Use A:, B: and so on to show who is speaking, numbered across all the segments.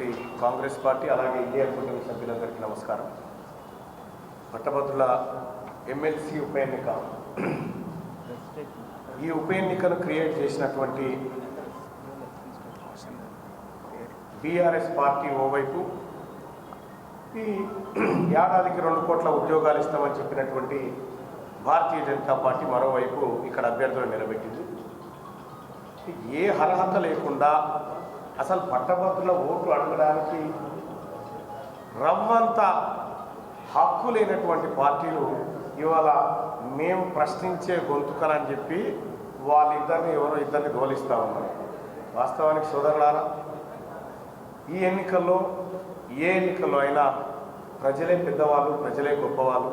A: చేసినటువంటి కాంగ్రెస్ పార్టీ అలాగే ఇండియా కూటమి సభ్యులందరికీ నమస్కారం. పట్టభద్రుల ఎమ్మెల్సీ ఉప ఎన్నిక, ఈ ఉప ఎన్నికను క్రియేట్ చేసినటువంటి బీఆర్ఎస్ పార్టీ ఓవైపు ఈ ఏడాదికి 2 కోట్ల ఉద్యోగాలు ఇస్తామని చెప్పినటువంటి భారతీయ జనతా పార్టీ మరోవైపు ఇక్కడ అభ్యర్థులు నిలబెట్టింది. ఏ అర్హత లేకుండా అసలు పట్టభద్రుల ఓట్లు అడగడానికి రవ్వంత హక్కు లేనటువంటి పార్టీలు ఇవాళ మేము ప్రశ్నించే గొంతుకలని చెప్పి వాళ్ళిద్దరిని ఎవరో ఇద్దరిని గోలిస్తూ ఉన్నారు. వాస్తవానికి సోదరులారా, ఈ ఎన్నికల్లో ఏ ఎన్నికల్లో అయినా ప్రజలే పెద్దవాళ్ళు, ప్రజలే గొప్పవాళ్ళు,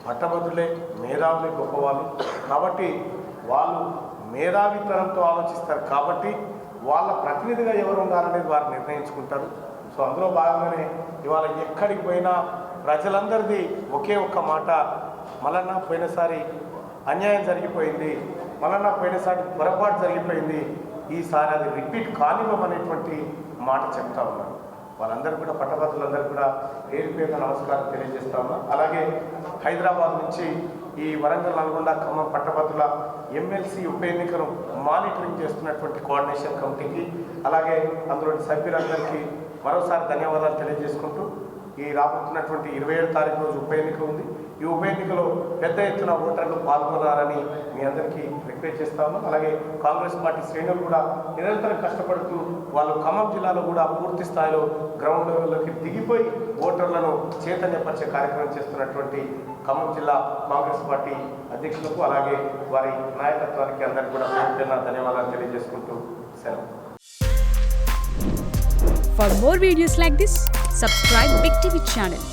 A: పట్టభద్రులే మేధావులే గొప్పవాళ్ళు. కాబట్టి వాళ్ళు మేధావితనంతో ఆలోచిస్తారు. కాబట్టి వాళ్ళ ప్రతినిధిగా ఎవరు ఉండాలనేది వారు నిర్ణయించుకుంటారు. సో అందులో భాగంగానే ఇవాళ ఎక్కడికి పోయినా ప్రజలందరిది ఒకే ఒక్క మాట, మళ్ళా పోయినసారి అన్యాయం జరిగిపోయింది, మళ్ళా పోయినసారి పొరపాటు జరిగిపోయింది, ఈసారి అది రిపీట్ కానివ్వమనేటువంటి మాట చెప్తా ఉన్నారు. వాళ్ళందరూ కూడా పట్టభద్రులందరూ కూడా పేరు పేరున నమస్కారం తెలియజేస్తా ఉన్నారు. అలాగే హైదరాబాద్ నుంచి ఈ వరంగల్, నల్గొండ, ఖమ్మం పట్టభద్రుల ఎమ్మెల్సీ ఉప ఎన్నికను మానిటరింగ్ చేస్తున్నటువంటి కోఆర్డినేషన్ కమిటీకి అలాగే అందులోని సభ్యులందరికీ మరోసారి ధన్యవాదాలు తెలియజేసుకుంటూ, ఈ రాబోతున్నటువంటి 27 తారీఖు రోజు ఉప ఎన్నిక ఉంది. ఈ ఉప ఎన్నికలో పెద్ద ఎత్తున ఓటర్లు పాల్గొనాలని మీ అందరికీ రిక్వెస్ట్ చేస్తాము. అలాగే కాంగ్రెస్ పార్టీ శ్రేణులు కూడా నిరంతరం కష్టపడుతూ వాళ్ళు ఖమ్మం జిల్లాలో కూడా పూర్తి స్థాయిలో గ్రౌండ్ లెవెల్లోకి దిగిపోయి ఓటర్లను చైతన్యపరిచే కార్యక్రమం చేస్తున్నటువంటి ఖమ్మం జిల్లా కాంగ్రెస్ పార్టీ అధ్యక్షులకు అలాగే వారి నాయకత్వానికి అందరికీ కూడా పేరున ధన్యవాదాలు తెలియజేసుకుంటూ సెలవు.
B: For more videos like this, subscribe Big TV channel.